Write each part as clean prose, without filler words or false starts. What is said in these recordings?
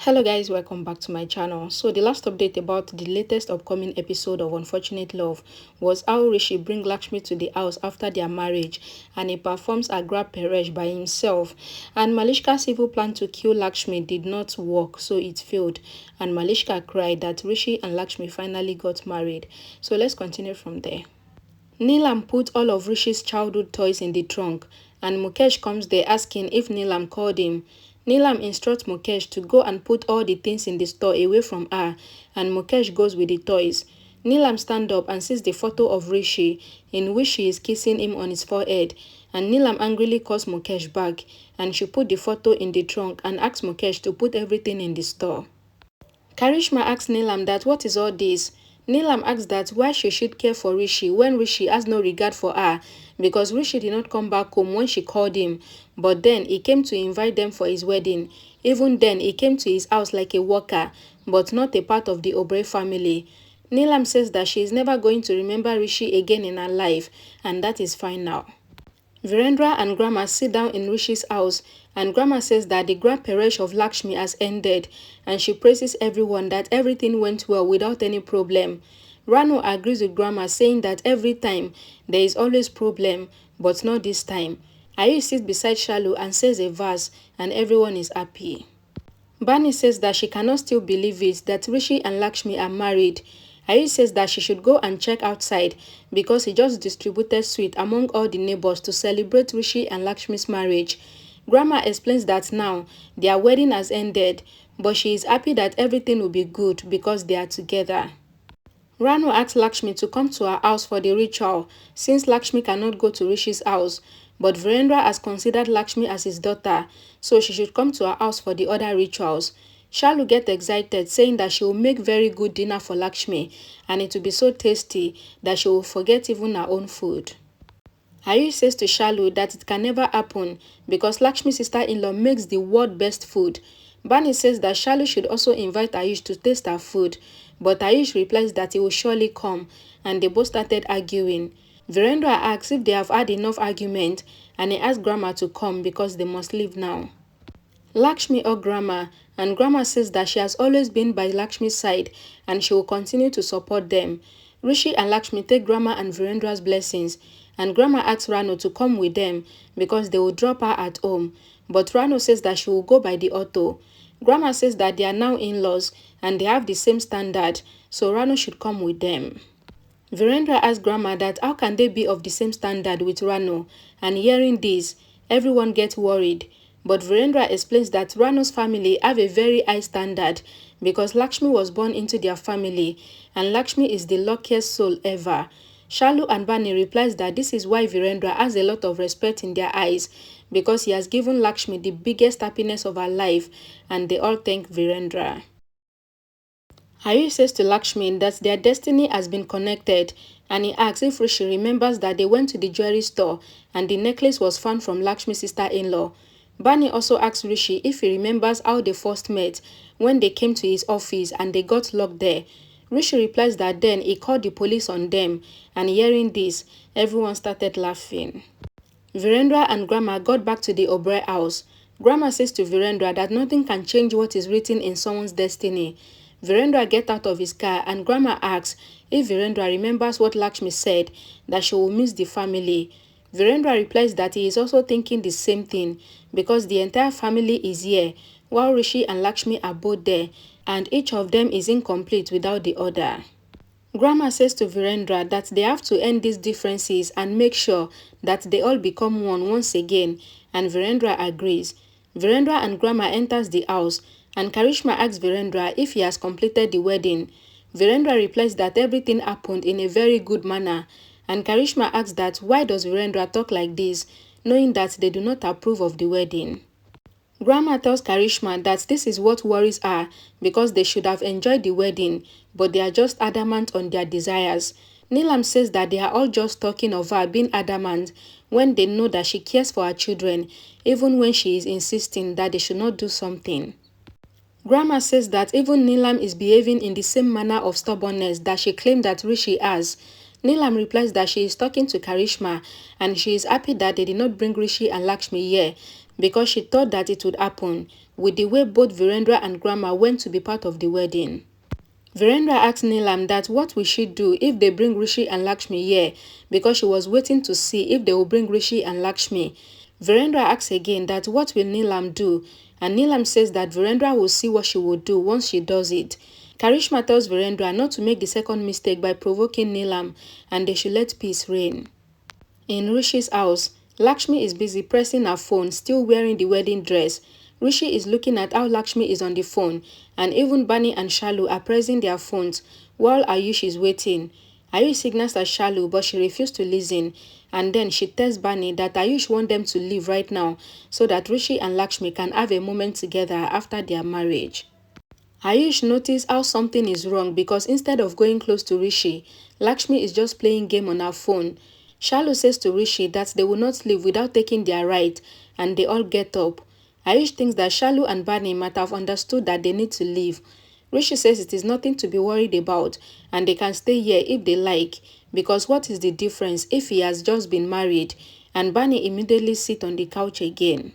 Hello guys, welcome back to my channel. So the last update about the latest upcoming episode of Unfortunate Love was how Rishi bring Lakshmi to the house after their marriage and he performs a grab Peresh by himself. And Malishka's evil plan to kill Lakshmi did not work, so it failed. And Malishka cried that Rishi and Lakshmi finally got married. So let's continue from there. Neelam put all of Rishi's childhood toys in the trunk and Mukesh comes there asking if Neelam called him. Neelam instructs Mukesh to go and put all the things in the store away from her and Mukesh goes with the toys. Neelam stands up and sees the photo of Rishi in which she is kissing him on his forehead and Neelam angrily calls Mukesh back and she put the photo in the trunk and asks Mukesh to put everything in the store. Karishma asks Neelam that what is all this? Neelam asks that why she should care for Rishi when Rishi has no regard for her because Rishi did not come back home when she called him, but then he came to invite them for his wedding. Even then, he came to his house like a worker, but not a part of the Oberoi family. Neelam says that she is never going to remember Rishi again in her life, and that is fine now. Virendra and Grandma sit down in Rishi's house and Grandma says that the grand Peresh of Lakshmi has ended and she praises everyone that everything went well without any problem. Rano agrees with Grandma saying that every time there is always problem but not this time. Ayush sits beside Shalu and says a verse and everyone is happy. Bani says that she cannot still believe it that Rishi and Lakshmi are married. Ayush says that she should go and check outside because he just distributed sweet among all the neighbors to celebrate Rishi and Lakshmi's marriage. Grandma explains that now their wedding has ended, but she is happy that everything will be good because they are together. Ranu asks Lakshmi to come to her house for the ritual since Lakshmi cannot go to Rishi's house, but Virendra has considered Lakshmi as his daughter, so she should come to her house for the other rituals. Shalu gets excited saying that she will make very good dinner for Lakshmi and it will be so tasty that she will forget even her own food. Ayush says to Shalu that it can never happen because Lakshmi's sister-in-law makes the world best food. Bani says that Shalu should also invite Ayush to taste her food, but Ayush replies that he will surely come and they both started arguing. Virendra asks if they have had enough argument and he asks Grandma to come because they must leave now. Lakshmi or Grandma and Grandma says that she has always been by Lakshmi's side and she will continue to support them. Rishi and Lakshmi take Grandma and Virendra's blessings and Grandma asks Rano to come with them because they will drop her at home, but Rano says that she will go by the auto. Grandma says that they are now in-laws and they have the same standard, so Rano should come with them. Virendra asks Grandma that how can they be of the same standard with Rano, and hearing this, everyone gets worried. But Virendra explains that Rano's family have a very high standard because Lakshmi was born into their family and Lakshmi is the luckiest soul ever. Shalu and Bani replies that this is why Virendra has a lot of respect in their eyes because he has given Lakshmi the biggest happiness of her life and they all thank Virendra. Ayush says to Lakshmi that their destiny has been connected and he asks if Rishi remembers that they went to the jewelry store and the necklace was found from Lakshmi's sister-in-law. Bani also asks Rishi if he remembers how they first met when they came to his office and they got locked there. Rishi replies that then he called the police on them and hearing this, everyone started laughing. Virendra and Grandma got back to the Oberoi house. Grandma says to Virendra that nothing can change what is written in someone's destiny. Virendra gets out of his car and Grandma asks if Virendra remembers what Lakshmi said, that she will miss the family. Virendra replies that he is also thinking the same thing because the entire family is here while Rishi and Lakshmi are both there and each of them is incomplete without the other. Grandma says to Virendra that they have to end these differences and make sure that they all become one once again and Virendra agrees. Virendra and Grandma enters the house and Karishma asks Virendra if he has completed the wedding. Virendra replies that everything happened in a very good manner and Karishma asks that why does Virendra talk like this, knowing that they do not approve of the wedding. Grandma tells Karishma that this is what worries her because they should have enjoyed the wedding, but they are just adamant on their desires. Neelam says that they are all just talking of her being adamant when they know that she cares for her children, even when she is insisting that they should not do something. Grandma says that even Neelam is behaving in the same manner of stubbornness that she claimed that Rishi has. Neelam replies that she is talking to Karishma and she is happy that they did not bring Rishi and Lakshmi here because she thought that it would happen with the way both Virendra and Grandma went to be part of the wedding. Virendra asked Neelam that what will she do if they bring Rishi and Lakshmi here, because she was waiting to see if they will bring Rishi and Lakshmi. Virendra asks again that what will Neelam do, and Neelam says that Virendra will see what she will do once she does it. Karishma tells Virendra not to make the second mistake by provoking Neelam, and they should let peace reign. In Rishi's house, Lakshmi is busy pressing her phone, still wearing the wedding dress. Rishi is looking at how Lakshmi is on the phone, and even Bani and Shalu are pressing their phones while Ayush is waiting. Ayush signals at Shalu, but she refused to listen, and then she tells Bani that Ayush wants them to leave right now so that Rishi and Lakshmi can have a moment together after their marriage. Ayush noticed how something is wrong because instead of going close to Rishi, Lakshmi is just playing game on her phone. Shalu says to Rishi that they will not leave without taking their right, and they all get up. Ayush thinks that Shalu and Bani might have understood that they need to leave. Rishi says it is nothing to be worried about, and they can stay here if they like, because what is the difference if he has just been married? And Bani immediately sits on the couch again.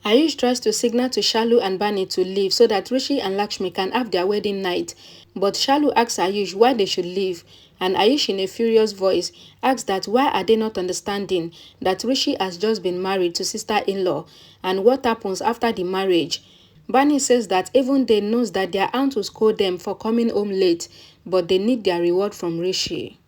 Ayush tries to signal to Shalu and Bani to leave so that Rishi and Lakshmi can have their wedding night, but Shalu asks Ayush why they should leave, and Ayush in a furious voice asks that why are they not understanding that Rishi has just been married to sister-in-law, and what happens after the marriage. Bani says that even they knows that their aunt will scold them for coming home late, but they need their reward from Rishi.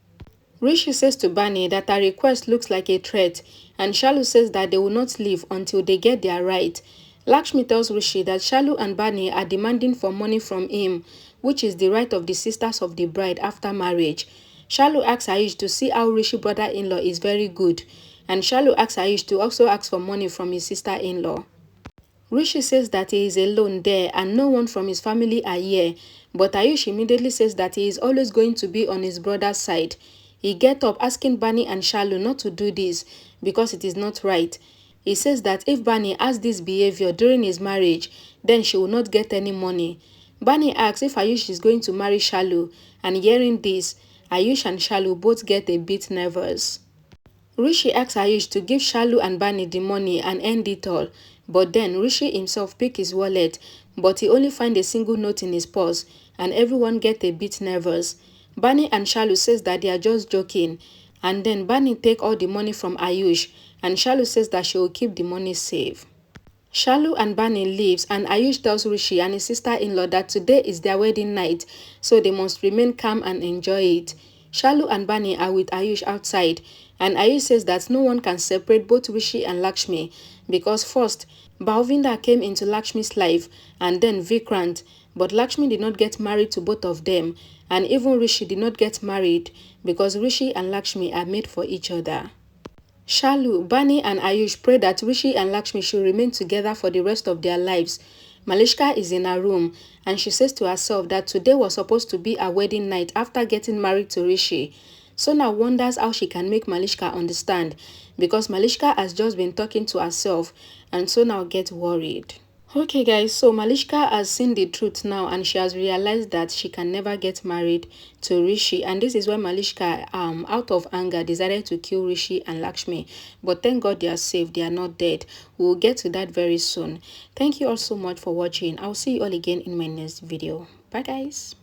Rishi says to Bani that her request looks like a threat, and Shalu says that they will not leave until they get their right. Lakshmi tells Rishi that Shalu and Bani are demanding for money from him, which is the right of the sisters of the bride after marriage. Shalu asks Ayush to see how Rishi brother-in-law is very good, and Shalu asks Ayush to also ask for money from his sister-in-law. Rishi says that he is alone there and no one from his family are here, but Ayush immediately says that he is always going to be on his brother's side. He gets up asking Bani and Shalu not to do this because it is not right. He says that if Bani has this behavior during his marriage, then she will not get any money. Bani asks if Ayush is going to marry Shalu, and hearing this, Ayush and Shalu both get a bit nervous. Rishi asks Ayush to give Shalu and Bani the money and end it all, but then Rishi himself picks his wallet, but he only finds a single note in his purse, and everyone gets a bit nervous. Bani and Shalu says that they are just joking, and then Bani takes all the money from Ayush, and Shalu says that she will keep the money safe. Shalu and Bani leaves, and Ayush tells Rishi and his sister-in-law that today is their wedding night, so they must remain calm and enjoy it. Shalu and Bani are with Ayush outside, and Ayush says that no one can separate both Rishi and Lakshmi because first, Bhavinda came into Lakshmi's life and then Vikrant, but Lakshmi did not get married to both of them, and even Rishi did not get married because Rishi and Lakshmi are made for each other. Shalu, Bani and Ayush pray that Rishi and Lakshmi should remain together for the rest of their lives. Malishka is in her room and she says to herself that today was supposed to be her wedding night after getting married to Rishi. Sona wonders how she can make Malishka understand because Malishka has just been talking to herself, and Sona gets worried. Okay guys, so Malishka has seen the truth now and she has realized that she can never get married to Rishi, and this is why Malishka out of anger decided to kill Rishi and Lakshmi, but thank God they are safe, they are not dead. We'll get to that very soon. Thank you all so much for watching. I'll see you all again in my next video. Bye guys.